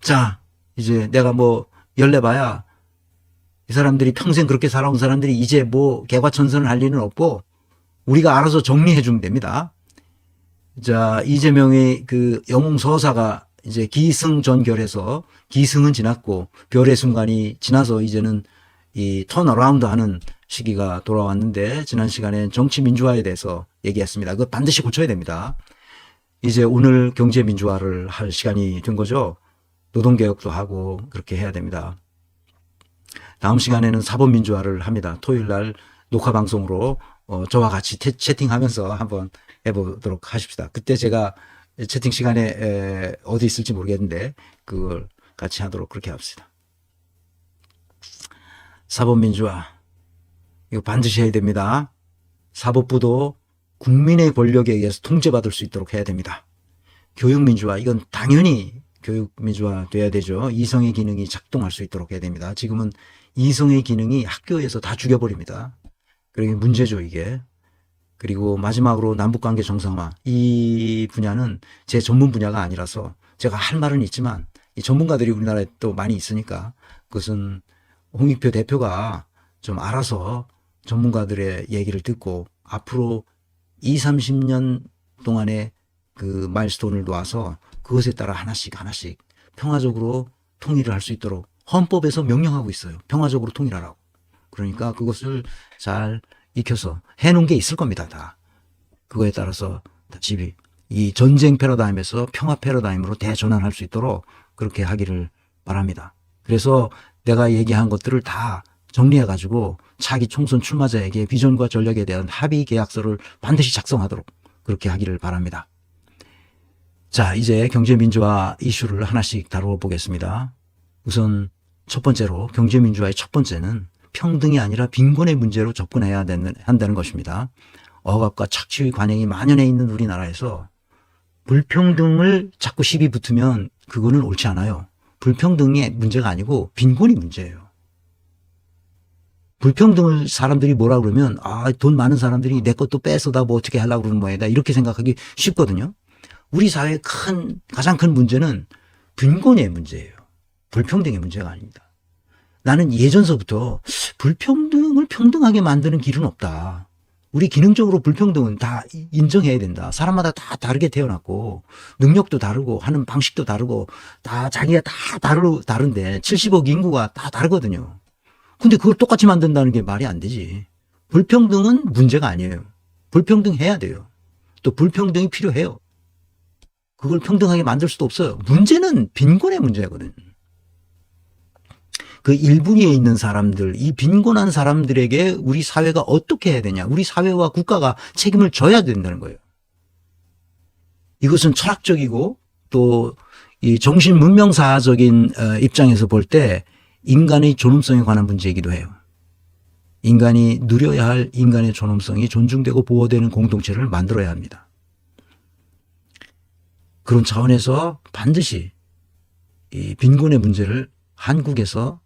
자, 이제 내가 뭐 열내봐야 이 사람들이 평생 그렇게 살아온 사람들이 이제 뭐 개과천선을 할 일은 없고 우리가 알아서 정리해 주면 됩니다. 자, 이재명의 그 영웅 서사가 이제 기승전결해서 기승은 지났고 결의 순간이 지나서 이제는 이 턴어라운드 하는 시기가 돌아왔는데 지난 시간에 정치 민주화에 대해서 얘기했습니다. 그거 반드시 고쳐야 됩니다. 이제 오늘 경제 민주화를 할 시간이 된 거죠. 노동개혁도 하고 그렇게 해야 됩니다. 다음 시간에는 사법민주화를 합니다. 토요일 날 녹화방송으로 저와 같이 채팅하면서 한번 해보도록 하십시다. 그때 제가 채팅 시간에 어디 있을지 모르겠는데 그걸 같이 하도록 그렇게 합시다. 사법민주화 이거 반드시 해야 됩니다. 사법부도 국민의 권력에 의해서 통제받을 수 있도록 해야 됩니다. 교육민주화 이건 당연히 교육민주화 돼야 되죠. 이성의 기능이 작동할 수 있도록 해야 됩니다. 지금은 이성의 기능이 학교에서 다 죽여버립니다. 그러게 문제죠 이게. 그리고 마지막으로 남북관계 정상화 이 분야는 제 전문 분야가 아니라서 제가 할 말은 있지만 이 전문가들이 우리나라에 또 많이 있으니까 그것은 홍익표 대표가 좀 알아서 전문가들의 얘기를 듣고 앞으로 20, 30년 동안의 그 마일스톤을 놓아서 그것에 따라 하나씩 평화적으로 통일을 할 수 있도록 헌법에서 명령하고 있어요. 평화적으로 통일하라고. 그러니까 그것을 잘 익혀서 해놓은 게 있을 겁니다. 다. 그거에 따라서 집이 이 전쟁 패러다임에서 평화 패러다임으로 대전환할 수 있도록 그렇게 하기를 바랍니다. 그래서 내가 얘기한 것들을 다 정리해 가지고 차기 총선 출마자에게 비전과 전략에 대한 합의 계약서를 반드시 작성하도록 그렇게 하기를 바랍니다. 자, 이제 경제민주화 이슈를 하나씩 다뤄보겠습니다. 우선 첫 번째로 경제민주화의 첫 번째는 평등이 아니라 빈곤의 문제로 접근해야 한다는 것입니다. 억압과 착취의 관행이 만연해 있는 우리나라에서 불평등을 자꾸 시비 붙으면 그거는 옳지 않아요. 불평등의 문제가 아니고 빈곤이 문제예요. 불평등을 사람들이 뭐라 그러면 돈 많은 사람들이 내 것도 뺏어다 뭐 어떻게 하려고 그러는 모양이다 이렇게 생각하기 쉽거든요. 우리 사회의 가장 큰 문제는 빈곤의 문제예요. 불평등의 문제가 아닙니다. 나는 예전서부터 불평등을 평등하게 만드는 길은 없다. 우리 기능적으로 불평등은 다 인정해야 된다. 사람마다 다 다르게 태어났고 능력도 다르고 하는 방식도 다르고 다 자기가 다 다른데 70억 인구가 다 다르거든요. 근데 그걸 똑같이 만든다는 게 말이 안 되지. 불평등은 문제가 아니에요. 불평등해야 돼요. 또 불평등이 필요해요. 그걸 평등하게 만들 수도 없어요. 문제는 빈곤의 문제거든. 그 1분위에 있는 사람들, 이 빈곤한 사람들에게 우리 사회가 어떻게 해야 되냐. 우리 사회와 국가가 책임을 져야 된다는 거예요. 이것은 철학적이고 또 이 정신문명사적인 입장에서 볼 때 인간의 존엄성에 관한 문제이기도 해요. 인간이 누려야 할 인간의 존엄성이 존중되고 보호되는 공동체를 만들어야 합니다. 그런 차원에서 반드시 이 빈곤의 문제를 한국에서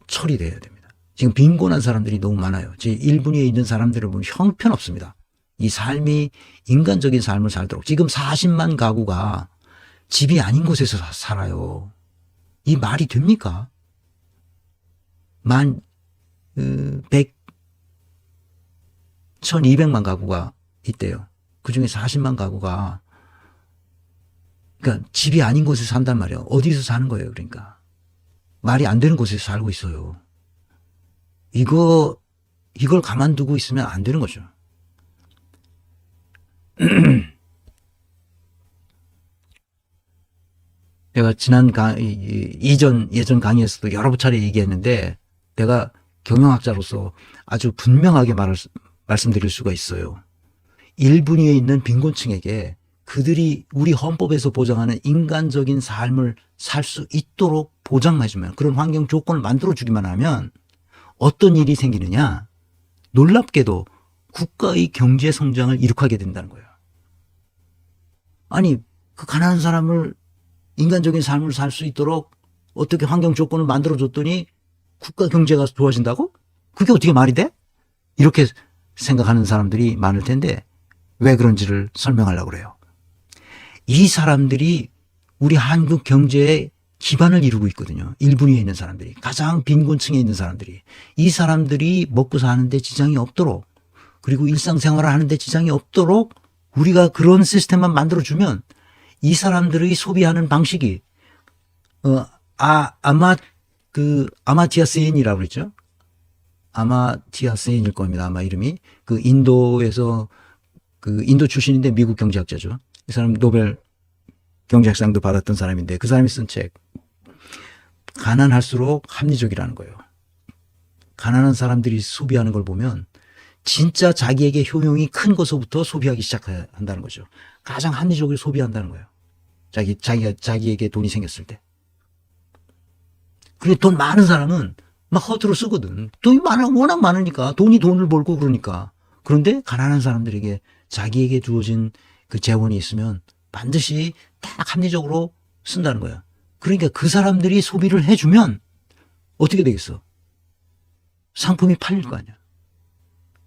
처리돼야 됩니다. 지금 빈곤한 사람들이 너무 많아요. 제 1분위에 있는 사람들을 보면 형편없습니다. 이 삶이 인간적인 삶을 살도록 지금 40만 가구가 집이 아닌 곳에서 살아요. 이 말이 됩니까? 1200만 가구가 있대요. 그중에 40만 가구가 그러니까 집이 아닌 곳에 산단 말이에요. 어디서 사는 거예요, 그러니까. 말이 안 되는 곳에서 살고 있어요. 이걸 가만두고 있으면 안 되는 거죠. 내가 예전 강의에서도 여러 차례 얘기했는데 내가 경영학자로서 아주 분명하게 말씀드릴 수가 있어요. 1분위에 있는 빈곤층에게 그들이 우리 헌법에서 보장하는 인간적인 삶을 살 수 있도록 보장해주면 그런 환경 조건을 만들어주기만 하면 어떤 일이 생기느냐. 놀랍게도 국가의 경제 성장을 이룩하게 된다는 거예요. 아니 그 가난한 사람을 인간적인 삶을 살 수 있도록 어떻게 환경 조건을 만들어줬더니 국가 경제가 좋아진다고? 그게 어떻게 말이 돼? 이렇게 생각하는 사람들이 많을 텐데 왜 그런지를 설명하려고 그래요. 이 사람들이 우리 한국 경제의 기반을 이루고 있거든요. 1분 위에 있는 사람들이. 가장 빈곤층에 있는 사람들이. 이 사람들이 먹고 사는데 지장이 없도록, 그리고 일상생활을 하는데 지장이 없도록 우리가 그런 시스템만 만들어주면 이 사람들의 소비하는 방식이, 아마티아 세인이라고 그랬죠? 아마티아 세인일 겁니다. 아마 이름이. 그 인도에서, 그 인도 출신인데 미국 경제학자죠. 이 사람 노벨 경제학상도 받았던 사람인데 그 사람이 쓴 책. 가난할수록 합리적이라는 거예요. 가난한 사람들이 소비하는 걸 보면 진짜 자기에게 효용이 큰 것부터 소비하기 시작한다는 거죠. 가장 합리적으로 소비한다는 거예요. 자기에게 돈이 생겼을 때. 그리고 돈 많은 사람은 막 허투루 쓰거든. 돈이 워낙 많으니까. 돈을 벌고 그러니까. 그런데 가난한 사람들에게 자기에게 주어진 그 재원이 있으면 반드시 딱 합리적으로 쓴다는 거야. 그러니까 그 사람들이 소비를 해주면 어떻게 되겠어? 상품이 팔릴 거 아니야.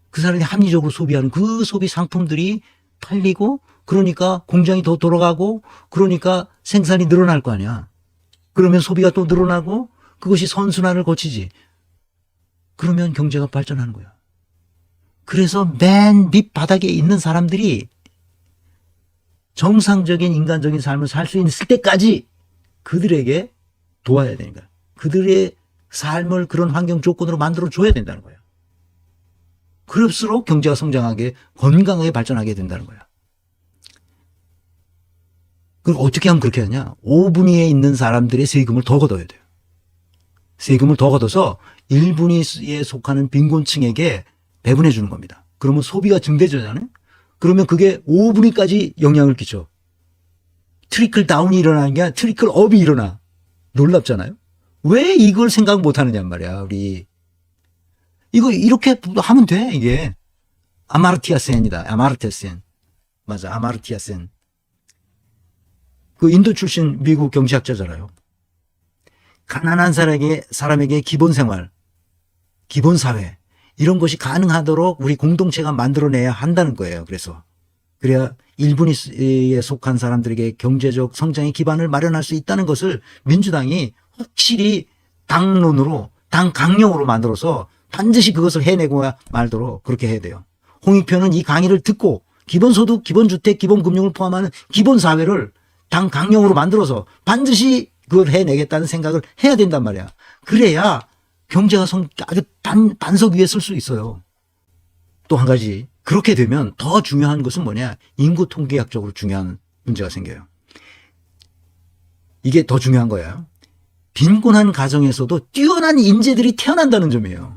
그 사람이 합리적으로 소비하는 그 소비 상품들이 팔리고, 그러니까 공장이 더 돌아가고, 그러니까 생산이 늘어날 거 아니야. 그러면 소비가 또 늘어나고, 그것이 선순환을 거치지. 그러면 경제가 발전하는 거야. 그래서 맨 밑바닥에 있는 사람들이 정상적인 인간적인 삶을 살 수 있을 때까지 그들에게 도와야 되는 거야. 그들의 삶을 그런 환경 조건으로 만들어 줘야 된다는 거야. 그럴수록 경제가 성장하게, 건강하게 발전하게 된다는 거야. 그리고 어떻게 하면 그렇게 하냐? 5분위에 있는 사람들의 세금을 더 걷어야 돼요. 세금을 더 걷어서 1분위에 속하는 빈곤층에게 배분해 주는 겁니다. 그러면 소비가 증대되잖아요. 그러면 그게 5분위까지 영향을 끼쳐. 트리클 다운이 일어나는 게 아니라 트리클 업이 일어나. 놀랍잖아요. 왜 이걸 생각 못 하느냐 말이야, 우리. 이거 이렇게 하면 돼, 이게. 아마르티아 센이다. 아마르티아 센. 맞아, 아마르티아 센. 그 인도 출신 미국 경제학자잖아요. 가난한 사람에게 기본 생활, 기본 사회, 이런 것이 가능하도록 우리 공동체가 만들어내야 한다는 거예요. 그래야 1분위에 속한 사람들에게 경제적 성장의 기반을 마련할 수 있다는 것을 민주당이 확실히 당론으로, 당 강령으로 만들어서 반드시 그것을 해내고 말도록 그렇게 해야 돼요. 홍익표는 이 강의를 듣고 기본소득, 기본주택, 기본금융을 포함하는 기본사회를 당 강령으로 만들어서 반드시 그걸 해내겠다는 생각을 해야 된단 말이야. 그래야 경제가 아주 반석 위에 설 수 있어요. 또 한 가지, 그렇게 되면 더 중요한 것은 뭐냐? 인구 통계학적으로 중요한 문제가 생겨요. 이게 더 중요한 거예요. 빈곤한 가정에서도 뛰어난 인재들이 태어난다는 점이에요.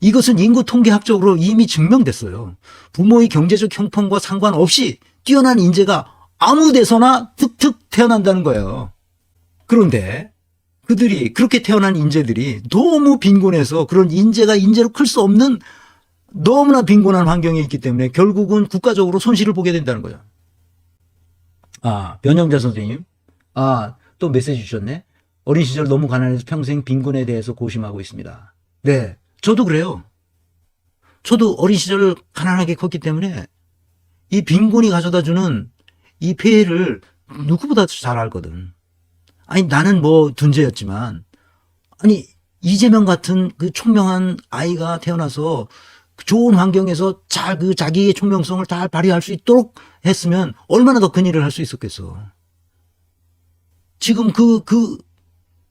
이것은 인구 통계학적으로 이미 증명됐어요. 부모의 경제적 형편과 상관없이 뛰어난 인재가 아무 데서나 툭툭 태어난다는 거예요. 그런데 그들이, 그렇게 태어난 인재들이 너무 빈곤해서 그런 인재로 클 수 없는 너무나 빈곤한 환경에 있기 때문에 결국은 국가적으로 손실을 보게 된다는 거죠. 변영자 선생님. 또 메시지 주셨네. 어린 시절 너무 가난해서 평생 빈곤에 대해서 고심하고 있습니다. 네. 저도 그래요. 저도 어린 시절 가난하게 컸기 때문에 이 빈곤이 가져다 주는 이 폐해를 누구보다 잘 알거든. 아니, 나는 뭐 둔재였지만, 아니, 이재명 같은 그 총명한 아이가 태어나서 좋은 환경에서 잘 자기의 총명성을 다 발휘할 수 있도록 했으면 얼마나 더 큰 일을 할 수 있었겠어. 지금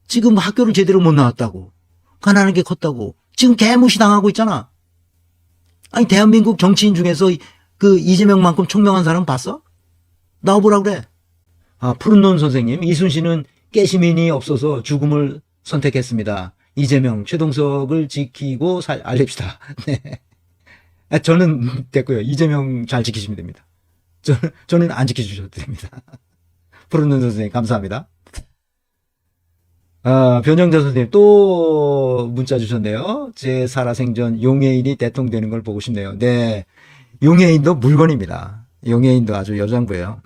지금 학교를 제대로 못 나왔다고, 가난하게 컸다고, 지금 개무시당하고 있잖아. 아니, 대한민국 정치인 중에서 그 이재명만큼 총명한 사람 봤어? 나와보라 그래. 푸른 논 선생님, 이순신은 깨시민이 없어서 죽음을 선택했습니다. 이재명, 최동석을 지키고 알립시다. 네. 저는 됐고요. 이재명 잘 지키시면 됩니다. 저는 안 지켜주셔도 됩니다. 푸른 논 선생님, 감사합니다. 변영자 선생님 또 문자 주셨네요. 제 살아생전 용해인이 대통령 되는 걸 보고 싶네요. 네. 용해인도 물건입니다. 용해인도 아주 여장부예요.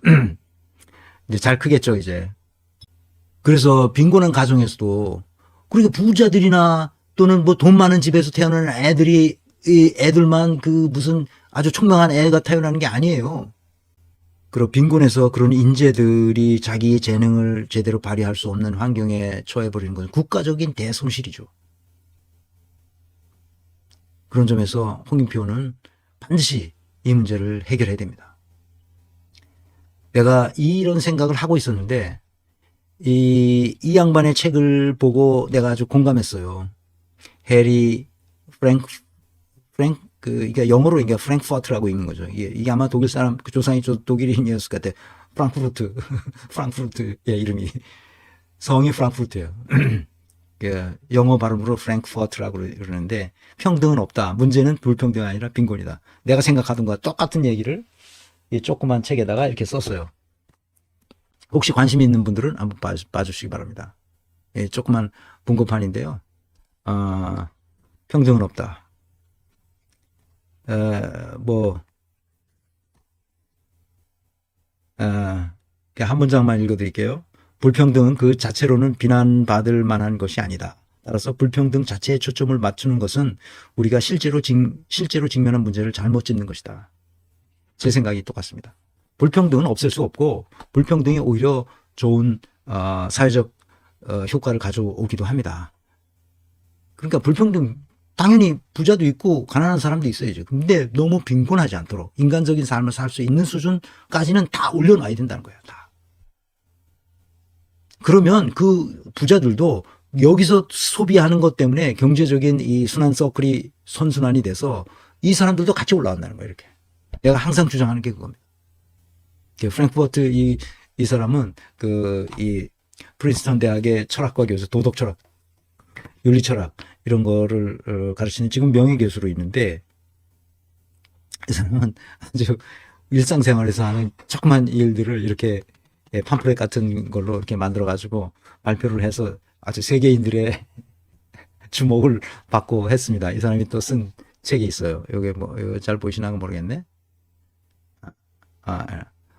이제 잘 크겠죠, 이제. 그래서 빈곤한 가정에서도, 그러니까 부자들이나 또는 뭐 돈 많은 집에서 태어나는 애들만 무슨 아주 총명한 애가 태어나는 게 아니에요. 그리고 빈곤해서 그런 인재들이 자기 재능을 제대로 발휘할 수 없는 환경에 처해버리는 것은 국가적인 대손실이죠. 그런 점에서 홍준표는 반드시 이 문제를 해결해야 됩니다. 내가 이런 생각을 하고 있었는데 이 양반의 책을 보고 내가 아주 공감했어요. 해리 이게 영어로 이게 프랭크푸르트라고 읽는 거죠. 이게 아마 독일 사람, 그 조상이 독일인이었을 것 같아. 프랑크푸르트의 이름이. 성이 프랑크푸르트예요. 그 영어 발음으로 프랭크푸르트라고 그러는데 평등은 없다. 문제는 불평등이 아니라 빈곤이다. 내가 생각하던 것과 똑같은 얘기를 이 조그만 책에다가 이렇게 썼어요. 혹시 관심 있는 분들은 한번 봐주시기 바랍니다. 예, 조그만 문고판인데요. 평등은 없다. 한 문장만 읽어드릴게요. 불평등은 그 자체로는 비난받을 만한 것이 아니다. 따라서 불평등 자체에 초점을 맞추는 것은 우리가 실제로 직면한 문제를 잘못 짚는 것이다. 제 생각이 똑같습니다. 불평등은 없앨 수 없고 불평등이 오히려 좋은 사회적 효과를 가져오기도 합니다. 그러니까 불평등 당연히 부자도 있고 가난한 사람도 있어야죠. 근데 너무 빈곤하지 않도록 인간적인 삶을 살 수 있는 수준까지는 다 올려놔야 된다는 거예요. 다. 그러면 그 부자들도 여기서 소비하는 것 때문에 경제적인 이 순환 서클이 선순환이 돼서 이 사람들도 같이 올라간다는 거예요. 이렇게. 내가 항상 주장하는 게 그겁니다. 프랭크푸르트 이 사람은 이 프린스턴 대학의 철학과 교수, 도덕 철학, 윤리 철학 이런 거를 가르치는 지금 명예교수로 있는데 이 사람은 아주 일상생활에서 하는 조그만 일들을 이렇게 팜플렛 같은 걸로 이렇게 만들어 가지고 발표를 해서 아주 세계인들의 주목을 받고 했습니다. 이 사람이 또 쓴 책이 있어요. 요게 이거 잘 보이시나 모르겠네.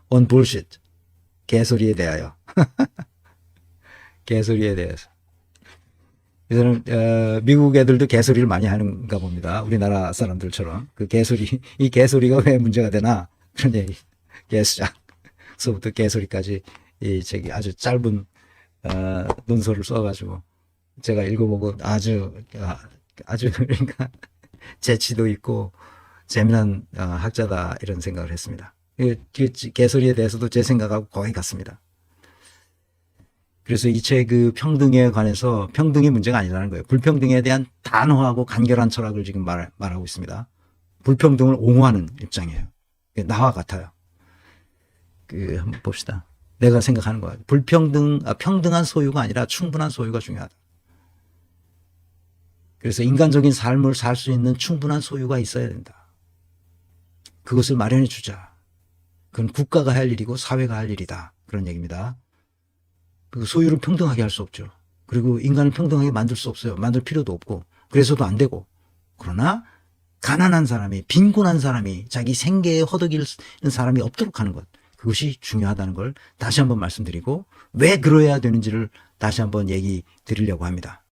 On bullshit. 개소리에 대하여. 개소리에 대해서. 이 사람, 미국 애들도 개소리를 많이 하는가 봅니다. 우리나라 사람들처럼. 이 개소리가 왜 문제가 되나? 그런 얘기. 개수작서부터 개소리까지 이 책이 아주 짧은, 논설을 써가지고 제가 읽어보고 아주 그러니까 재치도 있고 재미난 학자다 이런 생각을 했습니다. 개소리에 대해서도 제 생각하고 거의 같습니다. 그래서 이 책 평등에 관해서 평등이 문제가 아니라는 거예요. 불평등에 대한 단호하고 간결한 철학을 지금 말하고 있습니다. 불평등을 옹호하는 입장이에요. 나와 같아요. 한번 봅시다. 내가 생각하는 거야. 평등한 소유가 아니라 충분한 소유가 중요하다. 그래서 인간적인 삶을 살 수 있는 충분한 소유가 있어야 된다. 그것을 마련해 주자. 그건 국가가 할 일이고 사회가 할 일이다. 그런 얘기입니다. 그 소유를 평등하게 할 수 없죠. 그리고 인간을 평등하게 만들 수 없어요. 만들 필요도 없고 그래서도 안 되고. 그러나 가난한 사람이, 빈곤한 사람이, 자기 생계에 허덕이는 사람이 없도록 하는 것, 그것이 중요하다는 걸 다시 한번 말씀드리고 왜 그러해야 되는지를 다시 한번 얘기 드리려고 합니다.